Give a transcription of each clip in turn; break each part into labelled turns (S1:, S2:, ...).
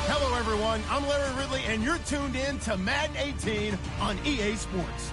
S1: Hello, everyone. I'm Larry Ridley, and you're tuned in to Madden 18 on EA Sports.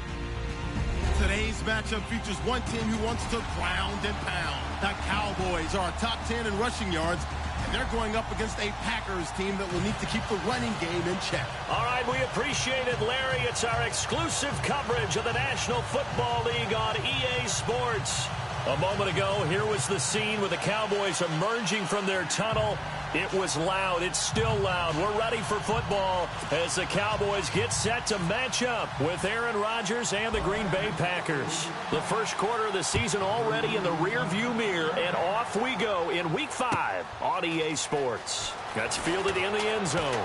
S1: Today's matchup features one team who wants to ground and pound. The Cowboys are top 10 in rushing yards, and they're going up against a Packers team that will need to keep the running game in check.
S2: All right, we appreciate it, Larry. It's our exclusive coverage of the National Football League on EA Sports. A moment ago, here was the scene with the Cowboys emerging from their tunnel. It was loud. It's still loud. We're ready for football as the Cowboys get set to match up with Aaron Rodgers and the Green Bay Packers. The first quarter of the season already in the rearview mirror, and off we go in Week 5 on EA Sports. That's fielded in the end zone.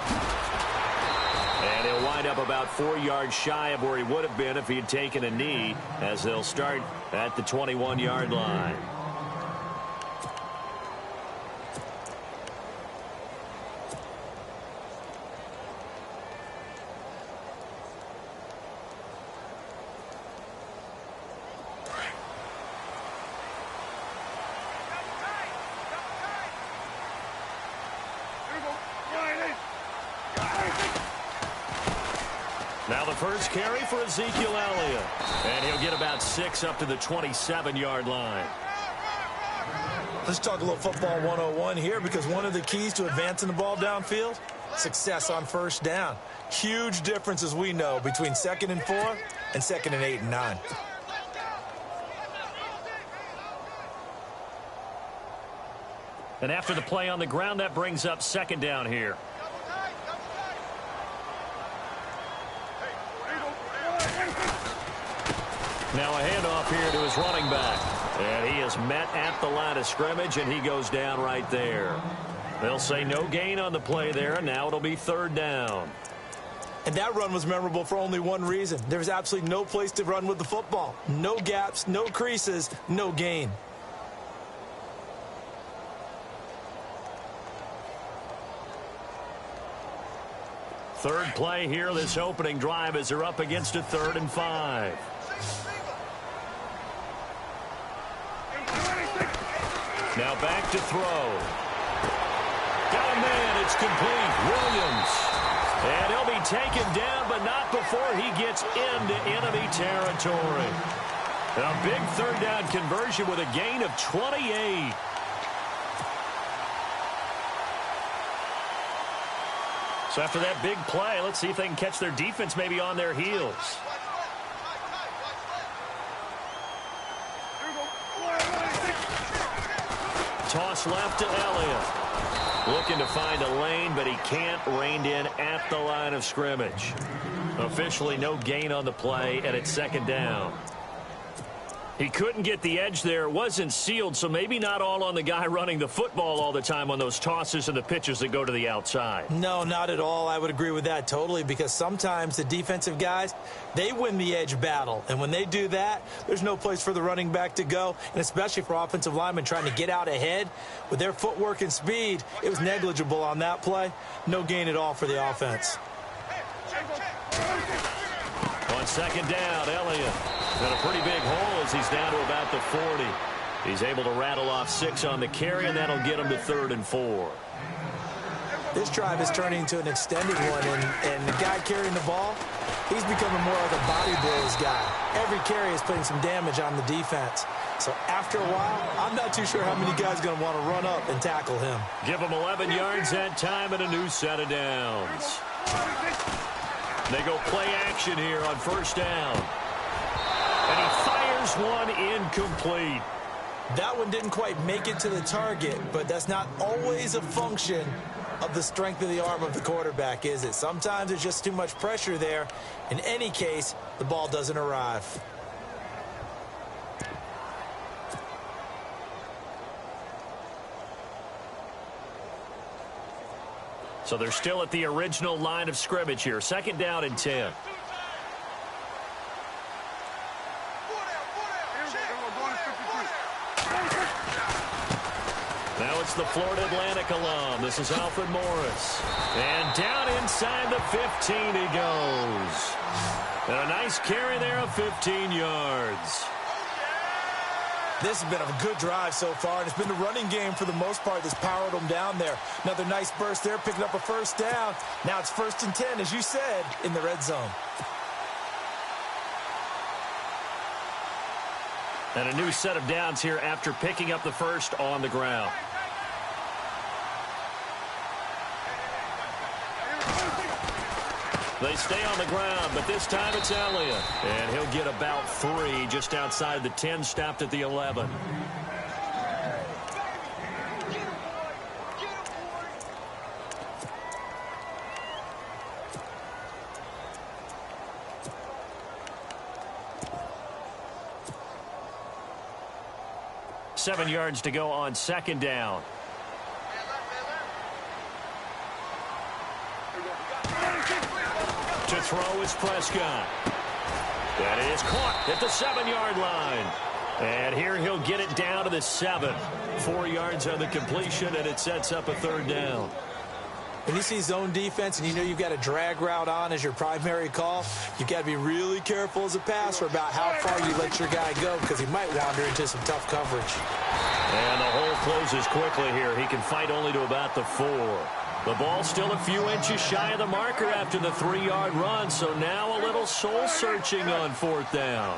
S2: And he'll wind up about 4 yards shy of where he would have been if he had taken a knee, as they'll start at the 21-yard line. Now the first carry for Ezekiel Elliott. And he'll get about 6 up to the 27-yard line.
S3: Let's talk a little football 101 here, because one of the keys to advancing the ball downfield, success on first down. Huge difference, as we know, between 2nd and 4 and 2nd and 8 and 9.
S2: And after the play on the ground, that brings up 2nd down here. Now a handoff here to his running back. And he is met at the line of scrimmage, and he goes down right there. They'll say no gain on the play there, and now it'll be 3rd down.
S3: And that run was memorable for only one reason. There's absolutely no place to run with the football. No gaps, no creases, no gain.
S2: Third play here, this opening drive, as they're up against a 3rd and 5. Now back to throw. Got a man. It's complete. Williams. And he'll be taken down, but not before he gets into enemy territory. A big 3rd down conversion with a gain of 28. So after that big play, let's see if they can catch their defense maybe on their heels. Toss left to Elliott. Looking to find a lane, but he can't. Reined in at the line of scrimmage. Officially no gain on the play, and it's 2nd down. He couldn't get the edge there. It wasn't sealed, so maybe not all on the guy running the football all the time on those tosses and the pitches that go to the outside.
S3: No, not at all. I would agree with that totally, because sometimes the defensive guys, they win the edge battle. And when they do that, there's no place for the running back to go, and especially for offensive linemen trying to get out ahead. With their footwork and speed, it was negligible on that play. No gain at all for the offense.
S2: On 2nd down, Elliott. Got a pretty big hole as he's down to about the 40. He's able to rattle off 6 on the carry, and that'll get him to 3rd and 4.
S3: This drive is turning into an extended one, and the guy carrying the ball, he's becoming more like a body blows guy. Every carry is putting some damage on the defense. So after a while, I'm not too sure how many guys are going to want to run up and tackle him.
S2: Give him 11 yards that time and a new set of downs. They go play action here on 1st down. And he fires one incomplete.
S3: That one didn't quite make it to the target, but that's not always a function of the strength of the arm of the quarterback, is it? Sometimes there's just too much pressure there. In any case, the ball doesn't arrive.
S2: So they're still at the original line of scrimmage here. 2nd down and 10. Now it's the Florida Atlantic alum. This is Alfred Morris. And down inside the 15 he goes. And a nice carry there of 15 yards.
S3: This has been a good drive so far, and it's been the running game for the most part that's powered them down there. Another nice burst there, picking up a first down. Now it's 1st and 10, as you said, in the red zone.
S2: And a new set of downs here after picking up the first on the ground. They stay on the ground, but this time it's Elliott. And he'll get about 3 just outside the 10, stopped at the 11. Seven yards to go on 2nd down. To throw is Prescott. That is caught at the 7-yard line. And here he'll get it down to the 7. 4 yards on the completion, and it sets up a 3rd down.
S3: When you see zone defense and you know you've got a drag route on as your primary call, you've got to be really careful as a passer about how far you let your guy go because he might wander into some tough coverage.
S2: And the hole closes quickly here. He can fight only to about the 4. The ball still a few inches shy of the marker after the 3-yard run, so now a little soul-searching on 4th down.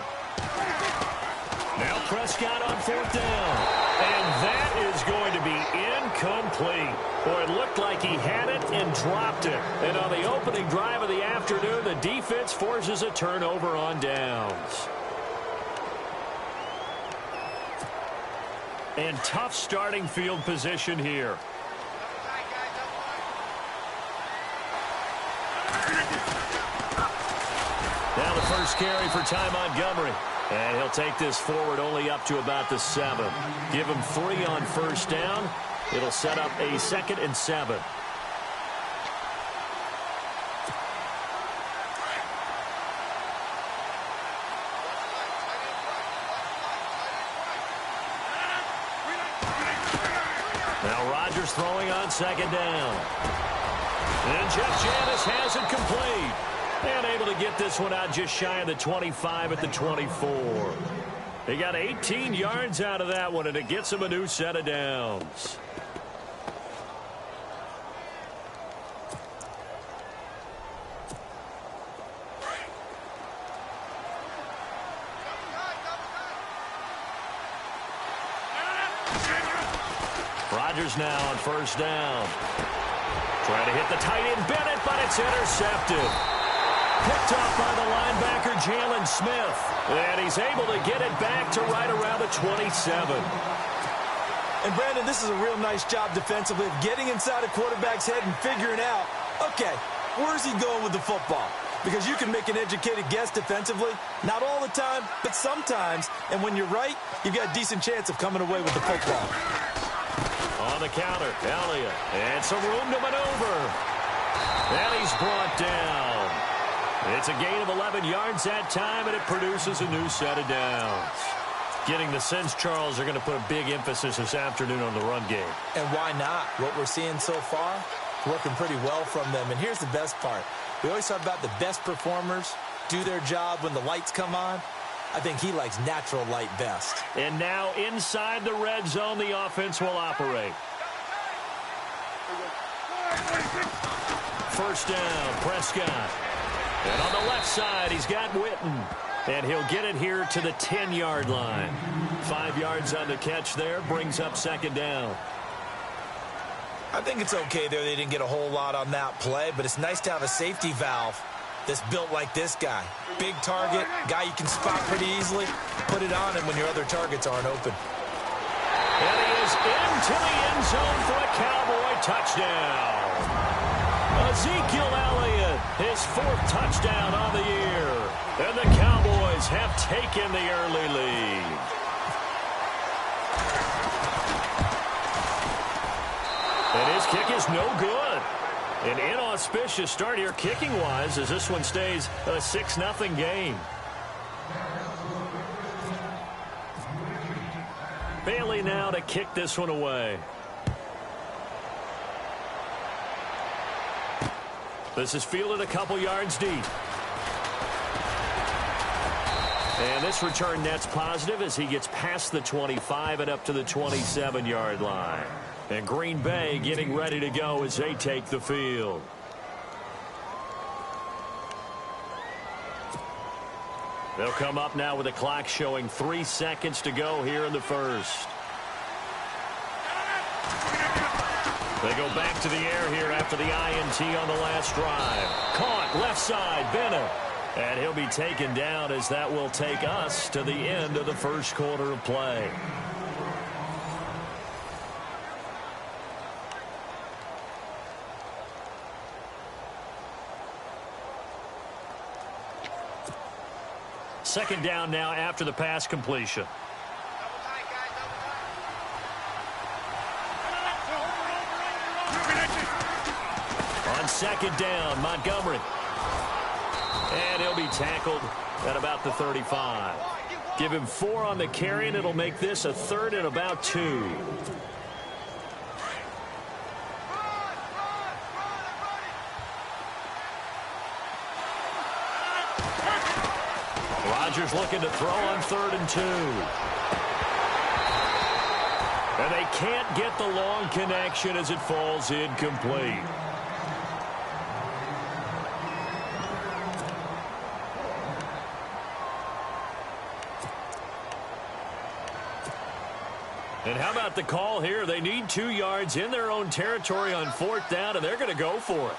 S2: Now Prescott on 4th down. And that is going to be incomplete. Boy, it looked like he had it and dropped it. And on the opening drive of the afternoon, the defense forces a turnover on downs. And tough starting field position here. Now the first carry for Ty Montgomery. And he'll take this forward only up to about the 7. Give him 3 on 1st down. It'll set up a 2nd and 7. Now Rodgers throwing on 2nd down. And Jeff Janis has it complete. And able to get this one out just shy of the 25 at the 24. They got 18 yards out of that one, and it gets them a new set of downs. Rodgers now on 1st down. Trying to hit the tight end Bennett, but it's intercepted. Picked off by the linebacker Jalen Smith. And he's able to get it back to right around the 27.
S3: And Brandon, this is a real nice job defensively of getting inside a quarterback's head and figuring out, okay, where's he going with the football? Because you can make an educated guess defensively. Not all the time, but sometimes. And when you're right, you've got a decent chance of coming away with the football.
S2: On the counter, Elliott. And some room to maneuver. And he's brought down. It's a gain of 11 yards that time, and it produces a new set of downs. Getting the sense, Charles, are going to put a big emphasis this afternoon on the run game.
S3: And why not? What we're seeing so far, working pretty well from them. And here's the best part. We always talk about the best performers do their job when the lights come on. I think he likes natural light best.
S2: And now inside the red zone, the offense will operate. 1st down, Prescott. And on the left side, he's got Witten. And he'll get it here to the 10-yard line. 5 yards on the catch there, brings up 2nd down.
S3: I think it's okay there. They didn't get a whole lot on that play, but it's nice to have a safety valve that's built like this guy. Big target, guy you can spot pretty easily. Put it on him when your other targets aren't open.
S2: And he is into the end zone for a Cowboy touchdown. Ezekiel Elliott, his 4th touchdown on the year. And the Cowboys have taken the early lead. And his kick is no good. An inauspicious start here kicking-wise as this one stays a 6-0 game. Bailey now to kick this one away. This is fielded a couple yards deep. And this return net's positive as he gets past the 25 and up to the 27-yard line. And Green Bay getting ready to go as they take the field. They'll come up now with the clock showing 3 seconds to go here in the first. They go back to the air here after the INT on the last drive. Caught left side, Bennett. And he'll be taken down as that will take us to the end of the first quarter of play. Second down now after the pass completion. On second down, Montgomery. And he'll be tackled at about the 35. Give him 4 on the carry, and it'll make this a third and about 2. Rodgers looking to throw on 3rd and 2. And they can't get the long connection as it falls incomplete. And how about the call here? They need 2 yards in their own territory on 4th down, and they're going to go for it.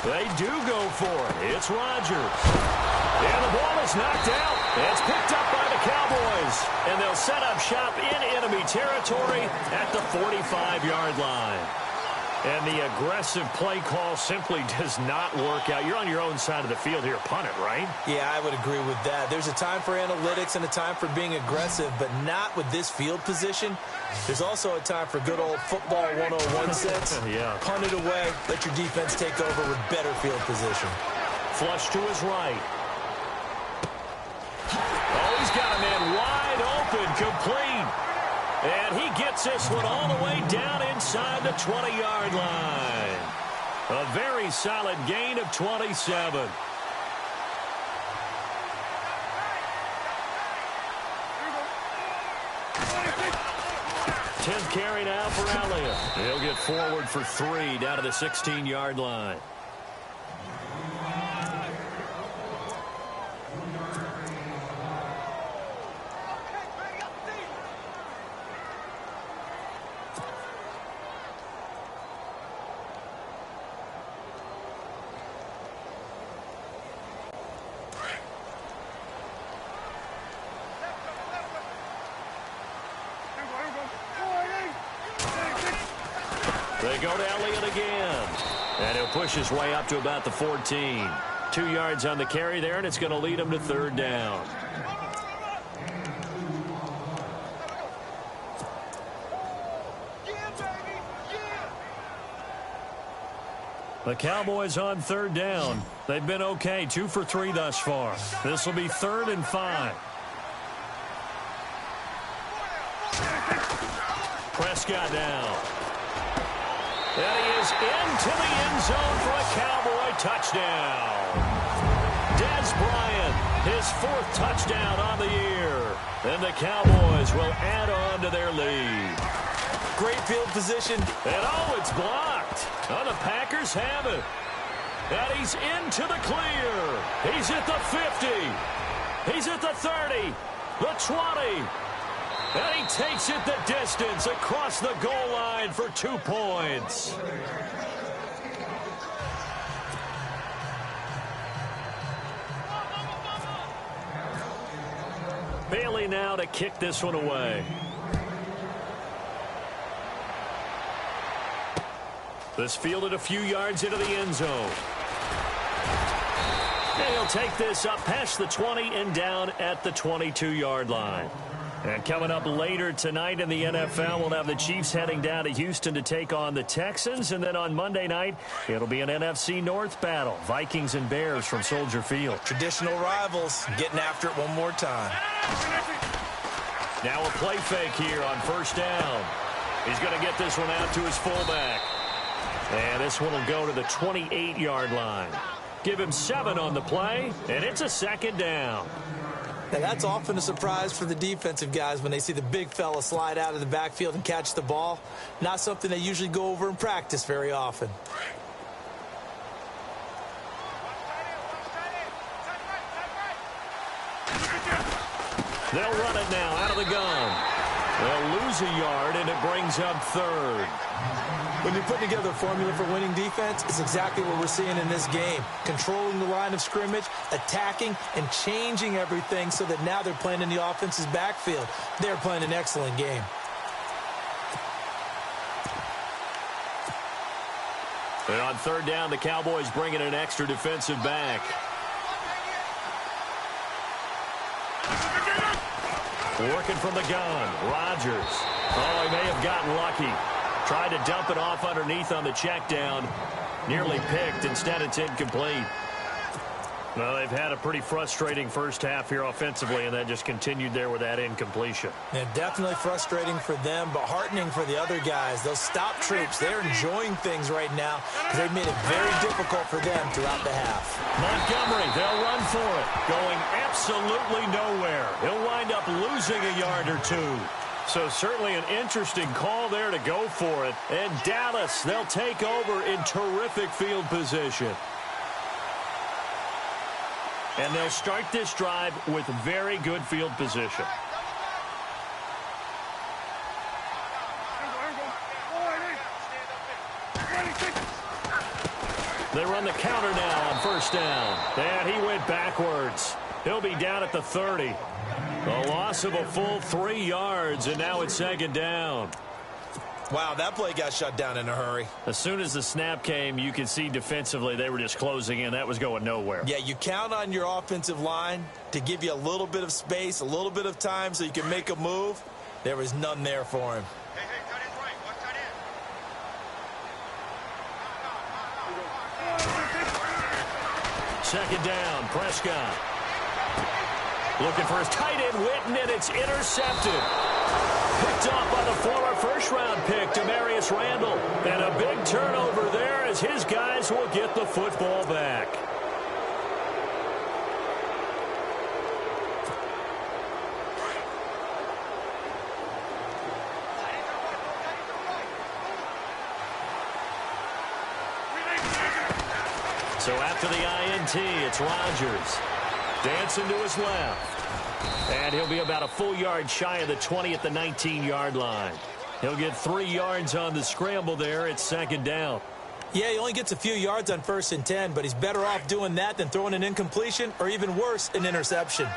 S2: They do go for it. It's Rodgers. And the ball is knocked out. It's picked up by the Cowboys. And they'll set up shop in enemy territory at the 45-yard line. And the aggressive play call simply does not work out. You're on your own side of the field here. Punt it, right?
S3: Yeah, I would agree with that. There's a time for analytics and a time for being aggressive, but not with this field position. There's also a time for good old football 101 sense.
S2: Yeah.
S3: Punt it away. Let your defense take over with better field position.
S2: Flush to his right. Oh, he's got a man wide open, complete. And he gets this one all the way down inside the 20-yard line. A very solid gain of 27. Tenth carry now for Elliott. He'll get forward for 3 down to the 16-yard line. They go to Elliott again. And he'll push his way up to about the 14. 2 yards on the carry there, and it's going to lead him to 3rd down. The Cowboys on 3rd down. They've been okay, 2 for 3 thus far. This will be 3rd and 5. Prescott now. And he is into the end zone for a Cowboy touchdown. Dez Bryant, his 4th touchdown on the year. And the Cowboys will add on to their lead.
S3: Great field position.
S2: And oh, it's blocked. Oh, the Packers have it. And he's into the clear. He's at the 50. He's at the 30. The 20. And he takes it the distance across the goal line for 2 points. Bailey now to kick this one away. This fielded a few yards into the end zone. And he'll take this up past the 20 and down at the 22-yard line. And coming up later tonight in the NFL, we'll have the Chiefs heading down to Houston to take on the Texans. And then on Monday night, it'll be an NFC North battle. Vikings and Bears from Soldier Field.
S3: Traditional rivals getting after it one more time.
S2: Now a play fake here on 1st down. He's going to get this one out to his fullback. And this one will go to the 28-yard line. Give him 7 on the play, and it's a second down.
S3: Now, that's often a surprise for the defensive guys when they see the big fella slide out of the backfield and catch the ball. Not something they usually go over in practice very often.
S2: They'll run it now out of the gun. They'll lose a yard, and it brings up 3rd.
S3: When you're putting together a formula for winning defense, it's exactly what we're seeing in this game. Controlling the line of scrimmage, attacking, and changing everything so that now they're playing in the offense's backfield. They're playing an excellent game.
S2: And on 3rd down, the Cowboys bring in an extra defensive back. Working from the gun, Rodgers. Oh, he may have gotten lucky. Tried to dump it off underneath on the check down. Nearly picked. Instead, it's incomplete. Well, they've had a pretty frustrating first half here offensively, and that just continued there with that incompletion.
S3: And definitely frustrating for them, but heartening for the other guys. Those stop troops, they're enjoying things right now because they've made it very difficult for them throughout the half.
S2: Montgomery, they'll run for it. Going absolutely nowhere. He'll wind up losing a yard or 2. So certainly an interesting call there to go for it. And Dallas, they'll take over in terrific field position. And they'll start this drive with very good field position. They run the counter now on 1st down. And he went backwards. He'll be down at the 30. A loss of a full 3 yards, and now it's 2nd down.
S3: Wow, that play got shut down in a hurry.
S2: As soon as the snap came, you could see defensively they were just closing in. That was going nowhere.
S3: Yeah, you count on your offensive line to give you a little bit of space, a little bit of time so you can make a move. There was none there for him.
S4: Hey, tight end's right. Watch tight end.
S2: 2nd down, Prescott. Looking for his tight end, Witten, and it's intercepted. Picked off by the former first-round pick, Demarius Randall. And a big turnover there as his guys will get the football back. So after the INT, it's Rodgers. Dancing to his left. And he'll be about a full yard shy of the 20 at the 19-yard line. He'll get 3 yards on the scramble there. It's 2nd down.
S3: Yeah, he only gets a few yards on 1st and 10, but he's better off doing that than throwing an incompletion or even worse, an interception.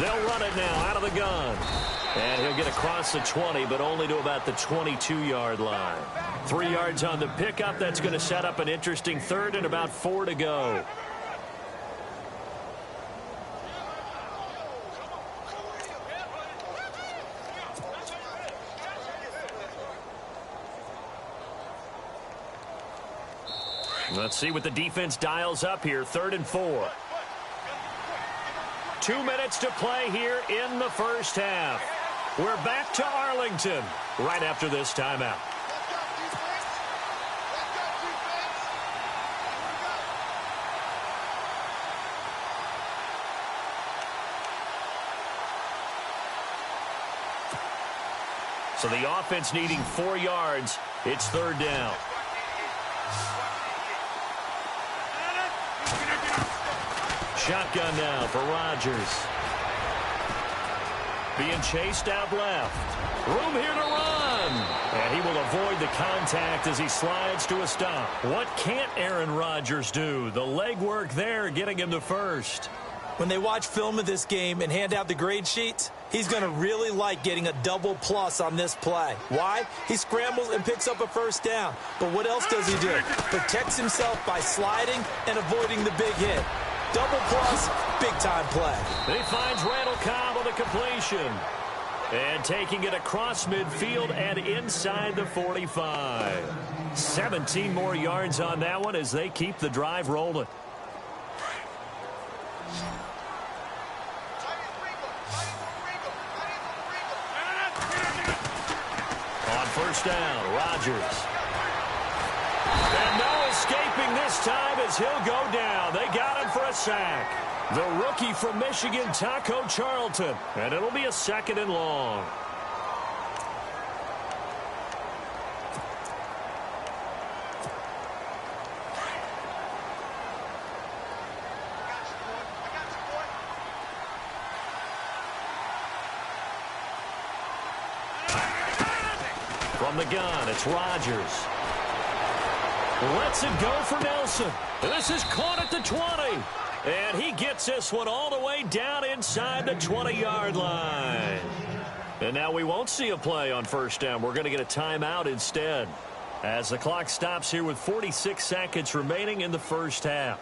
S2: They'll run it now out of the gun. And he'll get across the 20, but only to about the 22-yard line. 3 yards on the pickup. That's going to set up an interesting 3rd and about 4 to go. Let's see what the defense dials up here. 3rd and 4. 2 minutes to play here in the first half. We're back to Arlington right after this timeout. So the offense needing 4 yards. It's 3rd down. Shotgun now for Rodgers. Being chased out left. Room here to run. And he will avoid the contact as he slides to a stop. What can't Aaron Rodgers do? The legwork there getting him to 1st.
S3: When they watch film of this game and hand out the grade sheets, he's going to really like getting a double plus on this play. Why? He scrambles and picks up a 1st down. But what else does he do? Protects himself by sliding and avoiding the big hit. Double plus, big-time play.
S2: He finds Randall Cobb on the completion. And taking it across midfield and inside the 45. 17 more yards on that one as they keep the drive rolling. first down. Rodgers. And no escaping this time as he'll go down. They got him for a sack. The rookie from Michigan, Taco Charlton. And it'll be a 2nd and long. From the gun, it's Rodgers. Lets it go for Nelson. This is caught at the 20. And he gets this one all the way down inside the 20-yard line. And now we won't see a play on first down. We're going to get a timeout instead, as the clock stops here with 46 seconds remaining in the first half.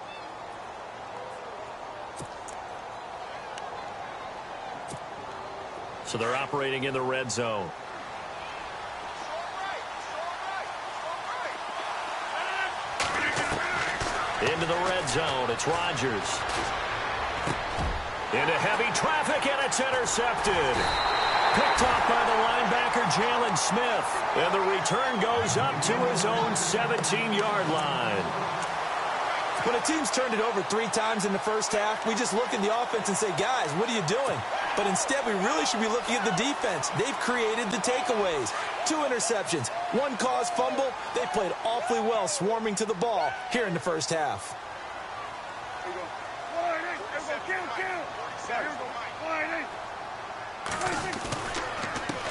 S2: So they're operating in the red zone. Into the red zone, it's Rodgers. Into heavy traffic, and it's intercepted. Picked off by the linebacker, Jalen Smith. And the return goes up to his own 17-yard line.
S3: When a team's turned it over 3 times in the first half, we just look at the offense and say, guys, what are you doing? But instead, we really should be looking at the defense. They've created the takeaways. 2 interceptions, 1 caused fumble. They played awfully well swarming to the ball here in the first half.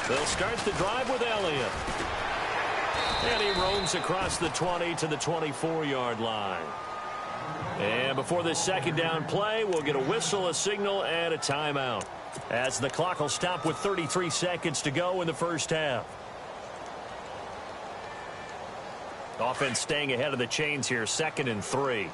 S2: They'll start the drive with Elliott. And he roams across the 20 to the 24-yard line. And before this second down play, we'll get a whistle, a signal, and a timeout, as the clock will stop with 33 seconds to go in the first half. Offense staying ahead of the chains here, 2nd and 3.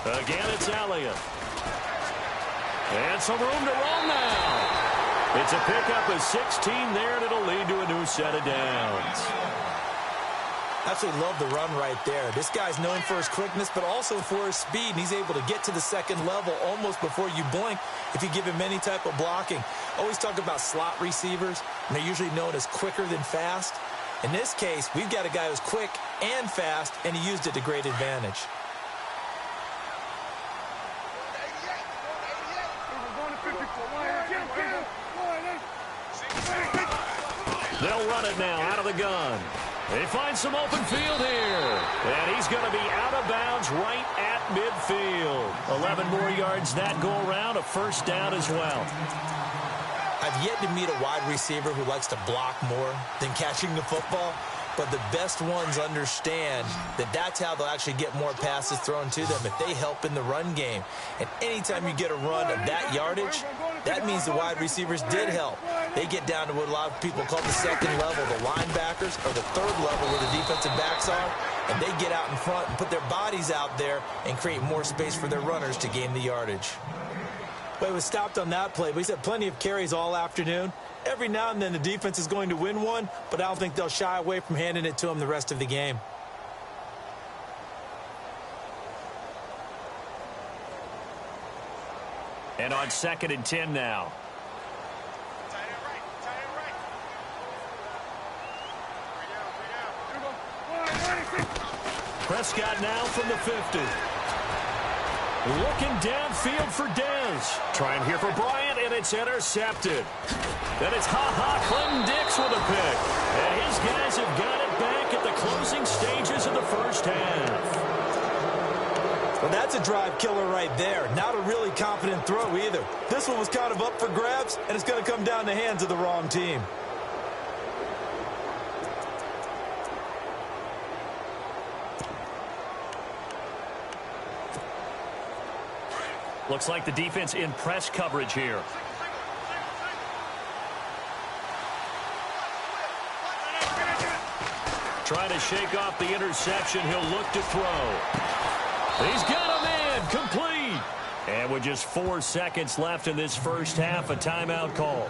S2: Again, it's Elliott. And some room to roll now. It's a pickup of 16 there, and it'll lead to a new set of downs.
S3: Absolutely love the run right there. This guy's known for his quickness, but also for his speed, and he's able to get to the second level almost before you blink if you give him any type of blocking. Always talk about slot receivers, and they're usually known as quicker than fast. In this case, we've got a guy who's quick and fast, and he used it to great advantage.
S2: They'll run it now out of the gun. They find some open field here. And he's going to be out of bounds right at midfield. 11 more yards that go around, a first down as well.
S3: I've yet to meet a wide receiver who likes to block more than catching the football. But the best ones understand that that's how they'll actually get more passes thrown to them if they help in the run game. And anytime you get a run of that yardage, that means the wide receivers did help. They get down to what a lot of people call the second level, the linebackers, or the third level where the defensive backs are, and they get out in front and put their bodies out there and create more space for their runners to gain the yardage. Well, he was stopped on that play, but he's had plenty of carries all afternoon. Every now and then the defense is going to win one, but I don't think they'll shy away from handing it to him the rest of the game.
S2: And on 2nd and 10 now. Prescott now from the 50. Looking downfield for Dez. Trying here for Bryant, and it's intercepted. Then it's Clinton-Dix with a pick. And his guys have got it back at the closing stages of the first half.
S3: Well, that's a drive killer right there. Not a really confident throw either. This one was kind of up for grabs, and it's going to come down the hands of the wrong team.
S2: Looks like the defense in press coverage here. Trying to shake off the interception. He'll look to throw. He's got a man, complete. And with just 4 seconds left in this first half, a timeout call.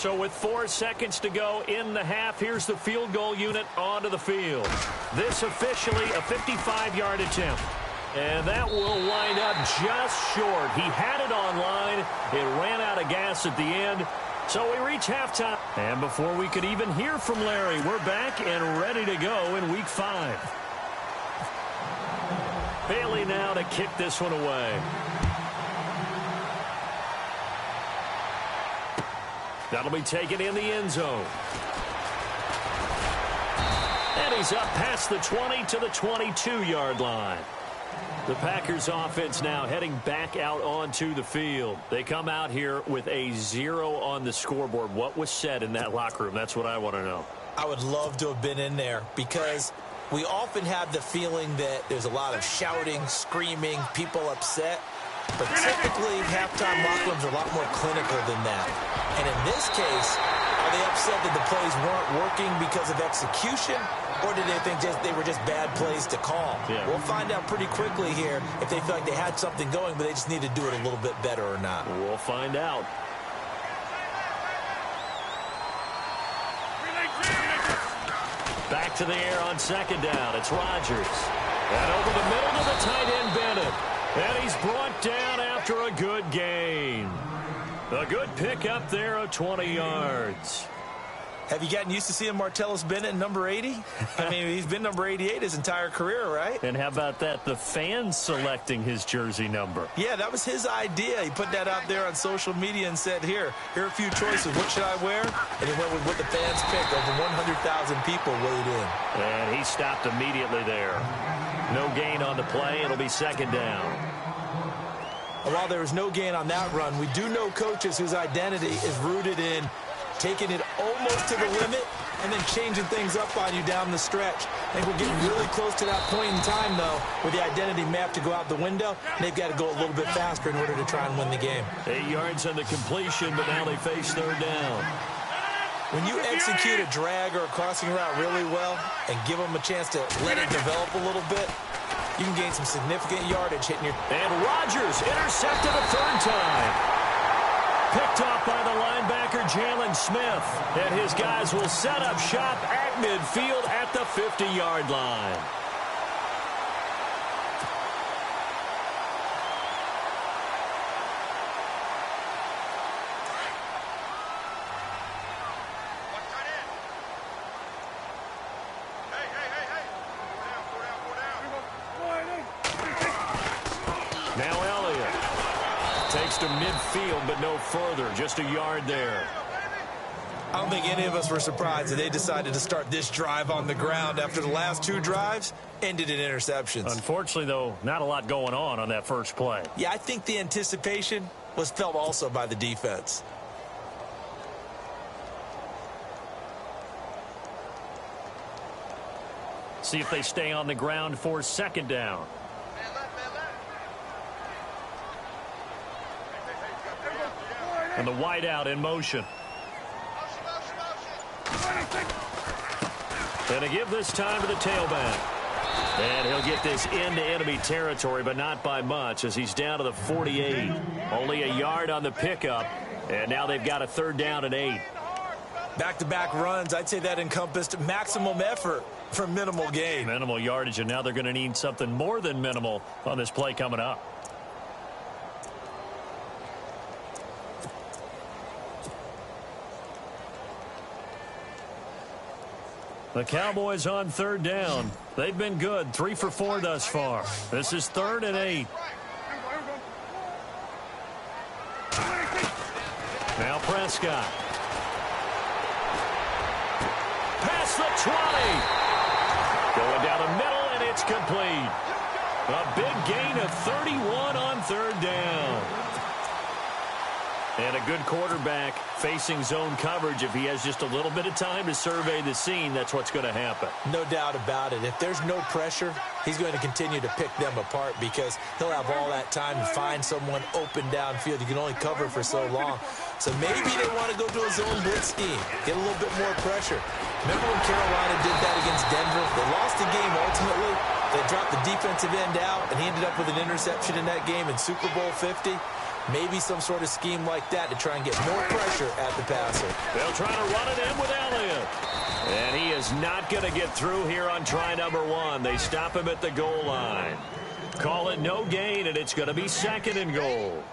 S2: So with 4 seconds to go in the half, here's the field goal unit onto the field. This officially a 55-yard attempt. And that will wind up just short. He had it on line. It ran out of gas at the end. So we reach halftime. And before we could even hear from Larry, we're back and ready to go in Week 5. Bailey now to kick this one away. That'll be taken in the end zone. And he's up past the 20 to the 22-yard line. The Packers offense now heading back out onto the field. They come out here with a 0 on the scoreboard. What was said in that locker room? That's what I want to know.
S3: I would love to have been in there because we often have the feeling that there's a lot of shouting, screaming, people upset. But typically, halftime locker rooms are a lot more clinical than that. And in this case, are they upset that the plays weren't working because of execution? Or did they think they were just bad plays to call? Yeah. We'll find out pretty quickly here if they feel like they had something going, but they just need to do it a little bit better or not.
S2: We'll find out. Back to the air on second down. It's Rodgers. And over the middle to the tight end, Bennett. And he's brought down after a good gain. A good pickup there of 20 yards.
S3: Have you gotten used to seeing Martellus Bennett number 80? I mean, he's been number 88 his entire career, right?
S2: And how about that? The fans selecting his jersey number.
S3: Yeah, that was his idea. He put that out there on social media and said, here are a few choices. What should I wear? And he went with what the fans picked. Over 100,000 people weighed in.
S2: And he stopped immediately there. No gain on the play. It'll be second down.
S3: And while there was no gain on that run, we do know coaches whose identity is rooted in taking it almost to the limit and then changing things up on you down the stretch. I think we're getting really close to that point in time, though, where the identity map to go out the window. They've got to go a little bit faster in order to try and win the game.
S2: 8 yards on the completion, but now they face third down.
S3: When you execute a drag or a crossing route really well and give them a chance to let it develop a little bit, you can gain some significant yardage hitting your...
S2: And Rodgers intercepted a third time. Picked off by the linebacker, Jalen Smith. And his guys will set up shop at midfield at the 50-yard line. Now Elliott takes to midfield, but no further. Just a yard there.
S3: I don't think any of us were surprised that they decided to start this drive on the ground after the last 2 drives ended in interceptions.
S2: Unfortunately, though, not a lot going on that first play.
S3: Yeah, I think the anticipation was felt also by the defense.
S2: See if they stay on the ground for second down. And the wideout in motion. And to give this time to the tailback. And he'll get this into enemy territory, but not by much as he's down to the 48. Only a yard on the pickup. And now they've got a third down and 8.
S3: Back-to-back runs, I'd say that encompassed maximum effort for minimal gain.
S2: Minimal yardage, and now they're going to need something more than minimal on this play coming up. The Cowboys on third down. They've been good, 3 for 4 thus far. This is 3rd and 8. Now Prescott. Past the 20. Going down the middle, and it's complete. A big gain of 31 on third down. And a good quarterback facing zone coverage. If he has just a little bit of time to survey the scene, that's what's going to happen.
S3: No doubt about it. If there's no pressure, he's going to continue to pick them apart because he'll have all that time to find someone open downfield. You can only cover for so long. So maybe they want to go to a zone blitz scheme, get a little bit more pressure. Remember when Carolina did that against Denver? They lost the game ultimately. They dropped the defensive end out, and he ended up with an interception in that game in Super Bowl 50. Maybe some sort of scheme like that to try and get more pressure at the passer.
S2: They'll try to run it in with Elliott. And he is not going to get through here on try number 1. They stop him at the goal line. Call it no gain, and it's going to be 2nd and goal.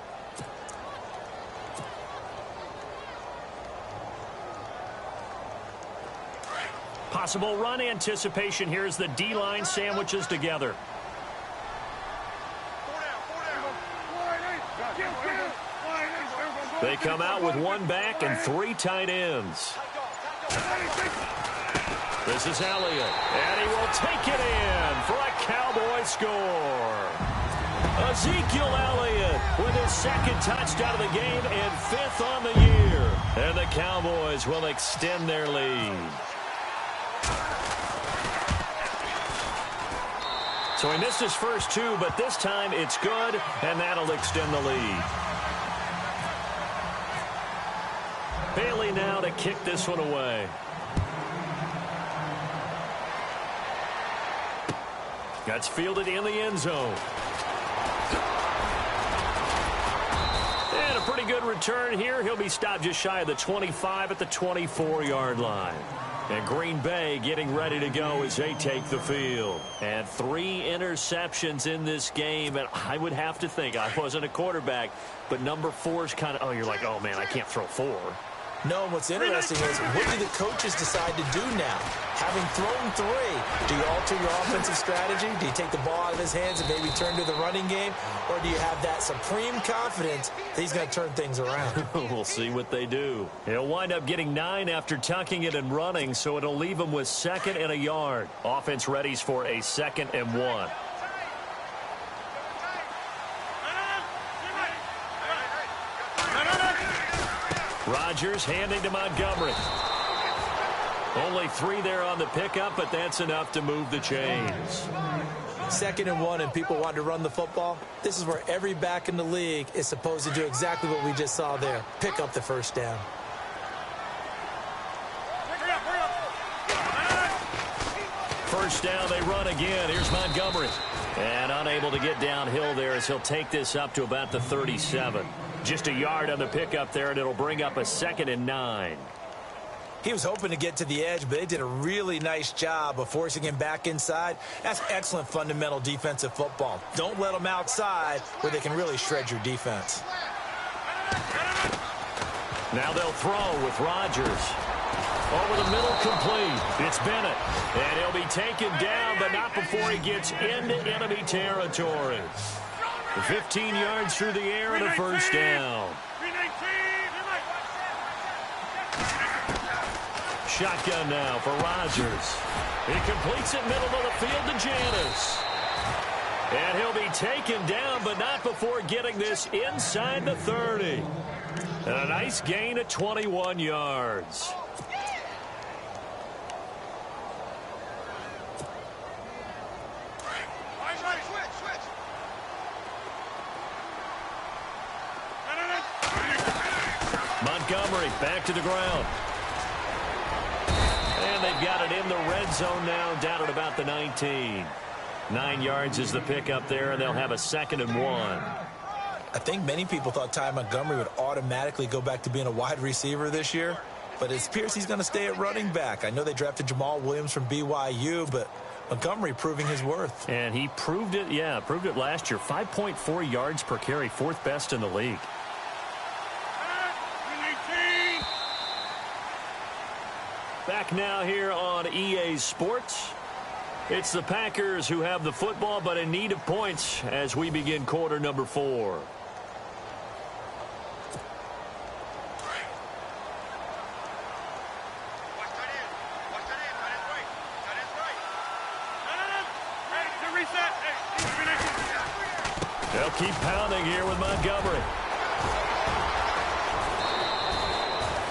S2: Possible run anticipation here as the D-line sandwiches together. They come out with 1 back and 3 tight ends. This is Elliott, and he will take it in for a Cowboy score. Ezekiel Elliott with his 2nd touchdown of the game and 5th on the year. And the Cowboys will extend their lead. So he missed his first 2, but this time it's good, and that'll extend the lead. Bailey now to kick this one away. That's fielded in the end zone. And a pretty good return here. He'll be stopped just shy of the 25 at the 24-yard line. And Green Bay getting ready to go as they take the field. And 3 interceptions in this game. And I would have to think, I wasn't a quarterback, but number 4 is kind of, oh, you're like, oh, man, I can't throw 4.
S3: No, what's interesting is, what do the coaches decide to do now? Having thrown 3, do you alter your offensive strategy? Do you take the ball out of his hands and maybe turn to the running game? Or do you have that supreme confidence that he's going to turn things around?
S2: We'll see what they do. He'll wind up getting 9 after tucking it and running, so it'll leave him with 2nd and a yard. Offense readies for a 2nd and 1. Rodgers handing to Montgomery. Only 3 there on the pickup, but that's enough to move the chains.
S3: 2nd and 1, and people want to run the football. This is where every back in the league is supposed to do exactly what we just saw there. Pick up the first down.
S2: First down, they run again. Here's Montgomery. And unable to get downhill there as he'll take this up to about the 37. Just a yard on the pickup there, and it'll bring up a 2nd and 9.
S3: He was hoping to get to the edge, but they did a really nice job of forcing him back inside. That's excellent fundamental defensive football. Don't let them outside where they can really shred your defense.
S2: Now they'll throw with Rodgers. Over the middle, complete. It's Bennett. And he'll be taken down, but not before he gets into enemy territory. 15 yards through the air and a first down. Shotgun now for Rodgers. He completes it middle of the field to Janis. And he'll be taken down, but not before getting this inside the 30. And a nice gain of 21 yards. Montgomery back to the ground. And they've got it in the red zone now, down at about the 19. 9 yards is the pickup there, and they'll have a 2nd and 1.
S3: I think many people thought Ty Montgomery would automatically go back to being a wide receiver this year, but it appears he's going to stay at running back. I know they drafted Jamal Williams from BYU, but Montgomery proving his worth.
S2: And he proved it, proved it last year. 5.4 yards per carry, 4th best in the league. Back now here on EA Sports. It's the Packers who have the football, but in need of points as we begin quarter number 4. They'll keep pounding here with Montgomery.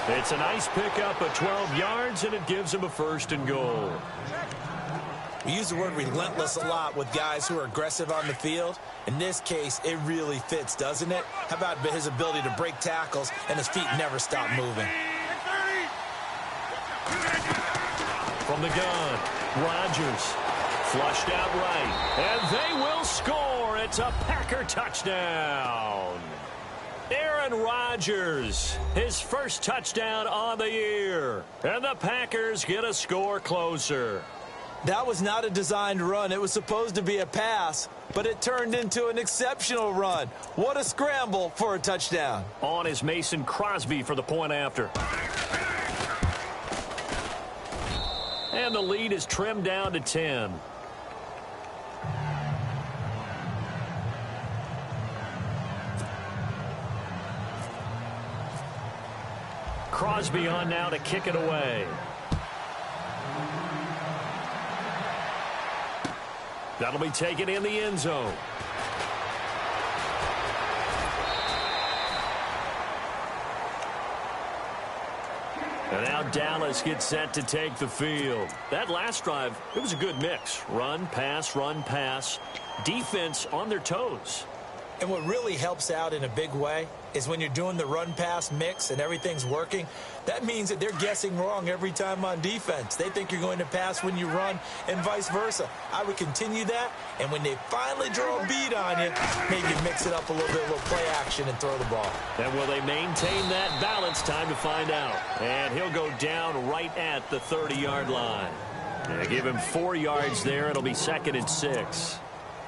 S2: It's a nice pickup of 12 yards, and it gives him a 1st and goal.
S3: We use the word relentless a lot with guys who are aggressive on the field. In this case, it really fits, doesn't it? How about his ability to break tackles and his feet never stop moving?
S2: From the gun, Rodgers flushed out right, and they will score. It's a Packer touchdown. Aaron Rodgers, his first touchdown on the year. And the Packers get a score closer.
S3: That was not a designed run. It was supposed to be a pass, but it turned into an exceptional run. What a scramble for a touchdown.
S2: On is Mason Crosby for the point after. And the lead is trimmed down to 10. Crosby on now to kick it away. That'll be taken in the end zone. And now Dallas gets set to take the field. That last drive, it was a good mix. Run, pass, defense on their toes.
S3: And what really helps out in a big way is when you're doing the run-pass mix and everything's working, that means that they're guessing wrong every time on defense. They think you're going to pass when you run and vice versa. I would continue that, and when they finally draw a beat on you, maybe mix it up a little bit, a little play action and throw the ball.
S2: And will they maintain that balance? Time to find out. And he'll go down right at the 30-yard line. And give him 4 yards there. It'll be 2nd and 6.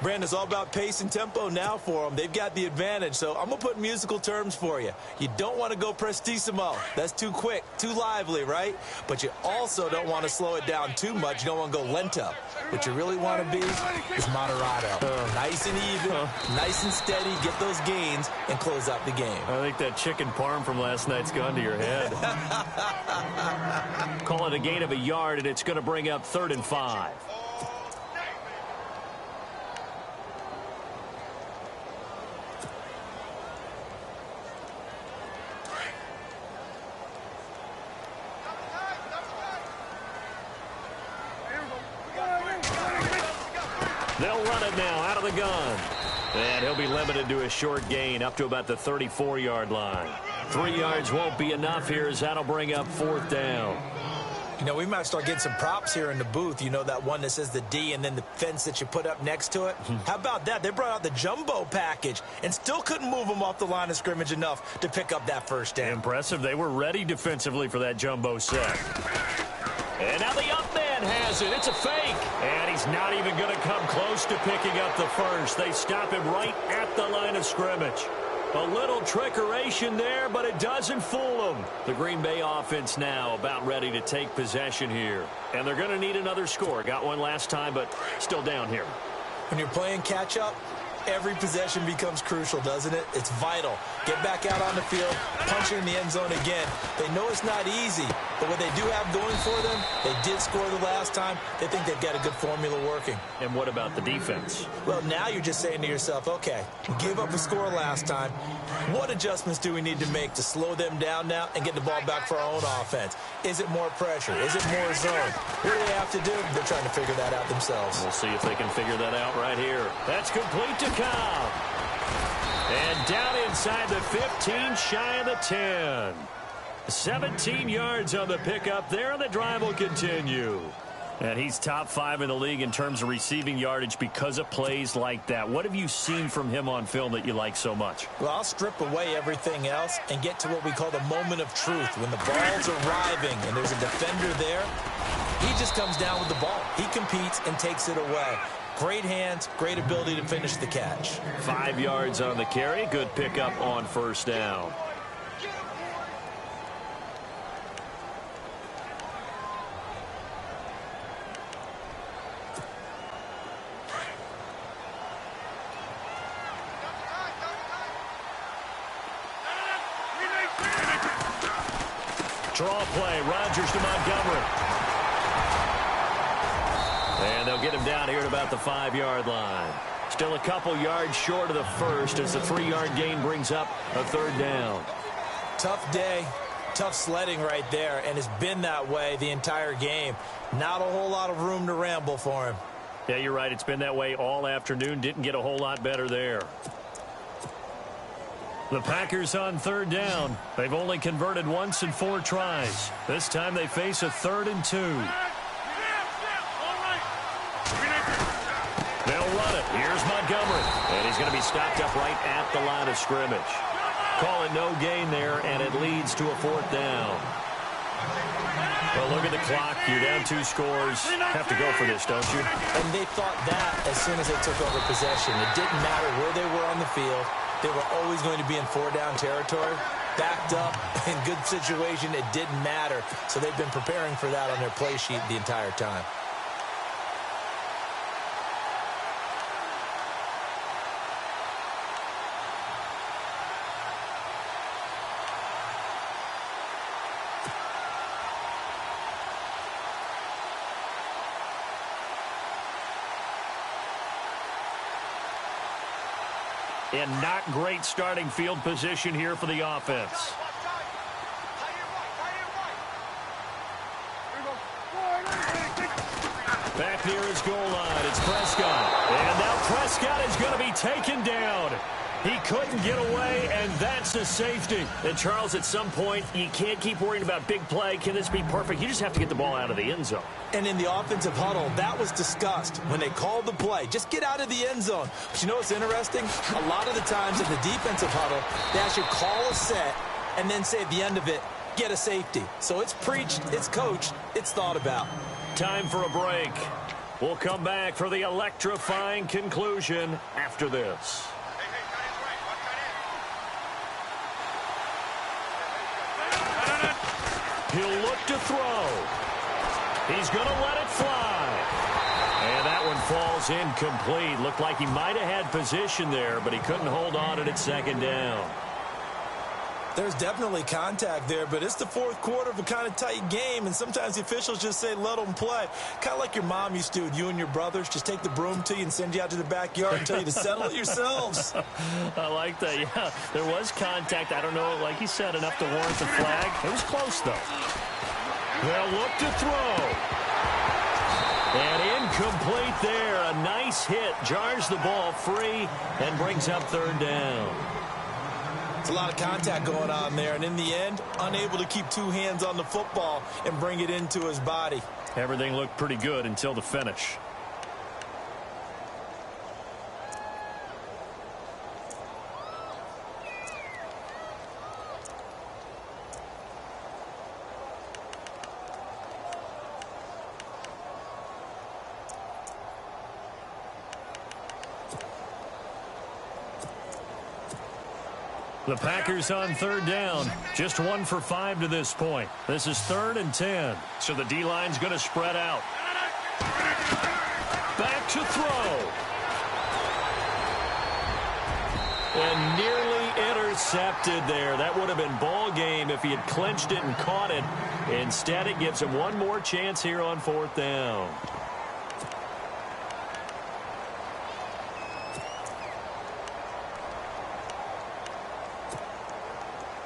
S3: Brandon, it's all about pace and tempo now for them. They've got the advantage, so I'm going to put musical terms for you. You don't want to go prestissimo. That's too quick, too lively, right? But you also don't want to slow it down too much. You don't want to go lento. What you really want to be is moderato. Nice and even, nice and steady, get those gains, and close out the game.
S2: I think that chicken parm from last night's gone to your head. Call it a gain of a yard, and it's going to bring up 3rd and 5. They'll run it now out of the gun. And he'll be limited to a short gain up to about the 34-yard line. 3 yards won't be enough here as that'll bring up 4th down.
S3: You know, we might start getting some props here in the booth. You know, that one that says the D and then the fence that you put up next to it? How about that? They brought out the jumbo package and still couldn't move them off the line of scrimmage enough to pick up that first down.
S2: Impressive. They were ready defensively for that jumbo set. And now the up man has it. It's a fake. And he's not even going to come close to picking up the first. They stop him right at the line of scrimmage. A little trickeration there, but it doesn't fool them. The Green Bay offense now about ready to take possession here. And they're going to need another score. Got one last time, but still down here.
S3: When you're playing catch-up, every possession becomes crucial, doesn't it? It's vital. Get back out on the field, punch it in the end zone again. They know it's not easy, but what they do have going for them, they did score the last time. They think they've got a good formula working.
S2: And what about the defense?
S3: Well, now you're just saying to yourself, okay, we gave up a score last time. What adjustments do we need to make to slow them down now and get the ball back for our own offense? Is it more pressure? Is it more zone? What do they have to do? They're trying to figure that out themselves.
S2: We'll see if they can figure that out right here. That's complete to Cobb. And down inside the 15, shy of the 10. 17 yards on the pickup there, and the drive will continue. And he's top 5 in the league in terms of receiving yardage because of plays like that. What have you seen from him on film that you like so much?
S3: Well, I'll strip away everything else and get to what we call the moment of truth. When the ball's arriving and there's a defender there, he just comes down with the ball. He competes and takes it away. Great hands, great ability to finish the catch.
S2: 5 yards on the carry. Good pickup on first down. Draw play. Rodgers to Montgomery. And they'll get him down here at about the 5-yard line. Still a couple yards short of the first as the 3-yard gain brings up a 3rd down.
S3: Tough day, tough sledding right there, and it's been that way the entire game. Not a whole lot of room to ramble for him.
S2: Yeah, you're right. It's been that way all afternoon. Didn't get a whole lot better there. The Packers on 3rd down. They've only converted once in 4 tries. This time they face a 3rd and 2. They'll run it. Here's Montgomery. And he's going to be stopped up right at the line of scrimmage. Call it no gain there, and it leads to a 4th down. Well, look at the clock. You're down 2 scores. Have to go for this, don't you?
S3: And they thought that as soon as they took over possession. It didn't matter where they were on the field. They were always going to be in 4-down territory. Backed up, in good situation, it didn't matter. So they've been preparing for that on their play sheet the entire time.
S2: And not great starting field position here for the offense. Back near his goal line, it's Prescott. And now Prescott is going to be taken down. He couldn't get away, and that's a safety. And, Charles, at some point, you can't keep worrying about big play. Can this be perfect? You just have to get the ball out of the end zone.
S3: And in the offensive huddle, that was discussed when they called the play. Just get out of the end zone. But you know what's interesting? A lot of the times in the defensive huddle, they actually call a set and then say at the end of it, get a safety. So it's preached, it's coached, it's thought about.
S2: Time for a break. We'll come back for the electrifying conclusion after this. He'll look to throw. He's going to let it fly. And that one falls incomplete. Looked like he might have had position there, but he couldn't hold on to it at 2nd down.
S3: There's definitely contact there, but it's the 4th quarter of a kind of tight game, and sometimes the officials just say, let them play. Kind of like your mom used to with you and your brothers. Just take the broom to you and send you out to the backyard and tell you to settle it yourselves.
S2: I like that, yeah. There was contact. I don't know, like you said, enough to warrant the flag. It was close, though. They'll look to throw. And incomplete there. A nice hit. Jars the ball free and brings up 3rd down.
S3: It's a lot of contact going on there, and in the end, unable to keep 2 hands on the football and bring it into his body.
S2: Everything looked pretty good until the finish. The Packers on 3rd down. Just 1 for 5 to this point. This is 3rd and 10. So the D-line's going to spread out. Back to throw. And nearly intercepted there. That would have been ball game if he had clinched it and caught it. Instead, it gives him one more chance here on 4th down.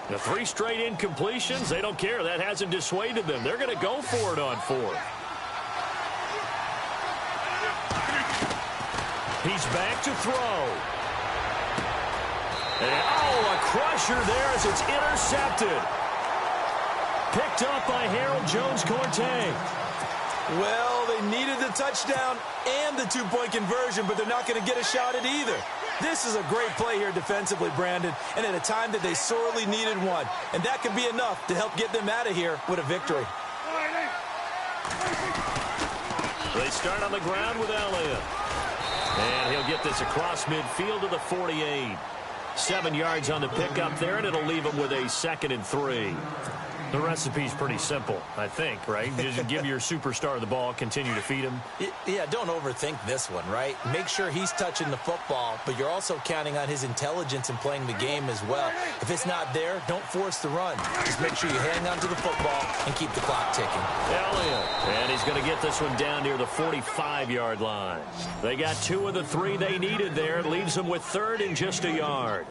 S2: The 3 straight incompletions, they don't care. That hasn't dissuaded them. They're going to go for it on 4th. He's back to throw. And, a crusher there as it's intercepted. Picked up by Harold Jones-Corte.
S3: Well, they needed the touchdown and the 2-point conversion, but they're not going to get a shot at either. This is a great play here defensively, Brandon, and at a time that they sorely needed one. And that could be enough to help get them out of here with a victory.
S2: They start on the ground with Elliott. And he'll get this across midfield to the 48. 7 yards on the pickup there, and it'll leave him with a 2nd and 3. The recipe's pretty simple, I think, right? Just give your superstar the ball, continue to feed him.
S3: Yeah, don't overthink this one, right? Make sure he's touching the football, but you're also counting on his intelligence in playing the game as well. If it's not there, don't force the run. Just make sure you hang on to the football and keep the clock ticking.
S2: Elliott, and he's going to get this one down near the 45-yard line. They got 2 of the 3 they needed there. It leaves them with 3rd and just a yard.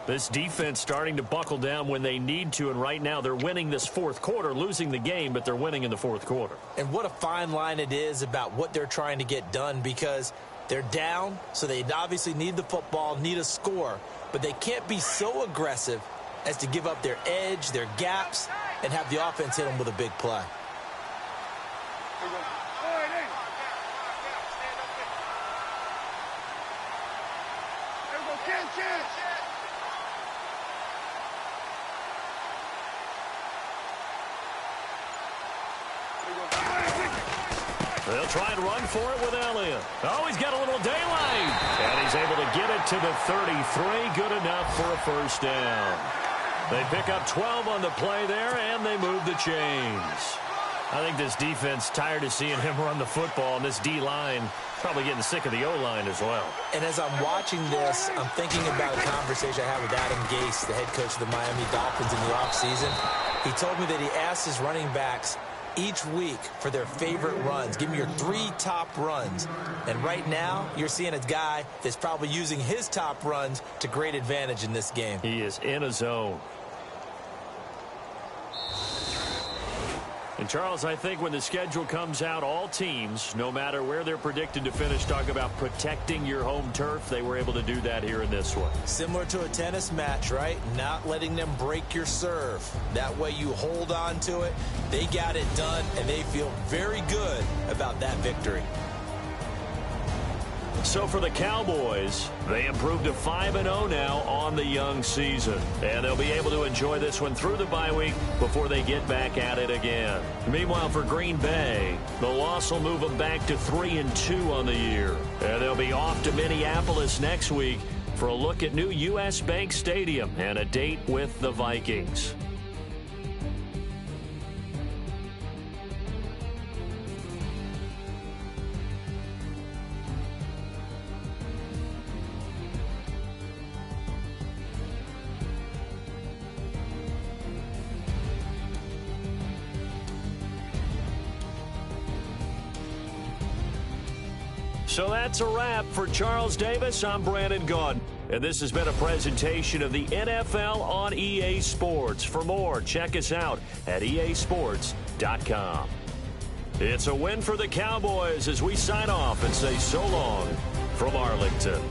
S2: This defense starting to buckle down when they need to, and right now they're winning this 4th quarter, losing the game, but they're winning in the 4th quarter.
S3: And what a fine line it is about what they're trying to get done, because they're down, so they obviously need the football, need a score, but they can't be so aggressive as to give up their edge, their gaps, and have the offense hit them with a big play.
S2: They'll try and run for it with Elliott. Oh, he's got a little daylight. And he's able to get it to the 33. Good enough for a first down. They pick up 12 on the play there, and they move the chains. I think this defense tired of seeing him run the football, and this D-line probably getting sick of the O-line as well.
S3: And as I'm watching this, I'm thinking about a conversation I had with Adam Gase, the head coach of the Miami Dolphins in the offseason. He told me that he asked his running backs each week for their favorite runs. Give me your 3 top runs. And right now, you're seeing a guy that's probably using his top runs to great advantage in this game.
S2: He is in a zone. And, Charles, I think when the schedule comes out, all teams, no matter where they're predicted to finish, talk about protecting your home turf. They were able to do that here in this one.
S3: Similar to a tennis match, right? Not letting them break your serve. That way you hold on to it. They got it done, and they feel very good about that victory.
S2: So for the Cowboys, they improved to 5-0 now on the young season. And they'll be able to enjoy this one through the bye week before they get back at it again. Meanwhile, for Green Bay, the loss will move them back to 3-2 on the year. And they'll be off to Minneapolis next week for a look at new U.S. Bank Stadium and a date with the Vikings. So that's a wrap. For Charles Davis, I'm Brandon Gaudin. And this has been a presentation of the NFL on EA Sports. For more, check us out at easports.com. It's a win for the Cowboys as we sign off and say so long from Arlington.